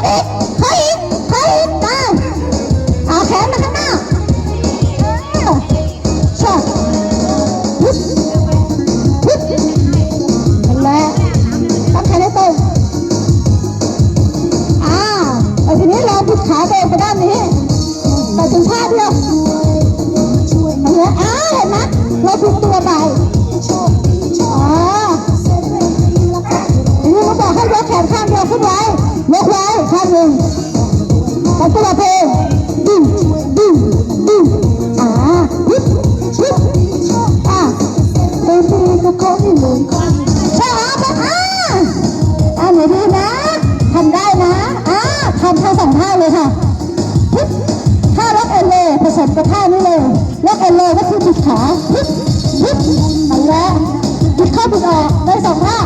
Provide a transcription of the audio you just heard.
อีกขออีกขออีกได้เอาแขนมาข้างหน้าชอบนั่นแหละตั้งแขนให้ตรงแต่ทีนี้เราบิดขาตัวเองไปด้านนี้แต่ถึงท่าเดียวเห็นไหมเห็นไหมเราถูกตัวไปทีนี้เราบอกให้ยกแขนข้างเดียวขึ้นไว้ยกไว้ข้างหนึ่งแต่ตัวเพลงดึงดึงดึงฮึบฮึบตีกับคนที่หนึ่งใช่ไหมไหนดีนะทำได้นะทำท่าสองท่าเลยค่ะท่าล็อกเอลเล่ผสมกับท่านี้เลยล็อกเอลเล่ก็คือบิดขานั่นแหละบิดเข้าบิดออกได้สองท่า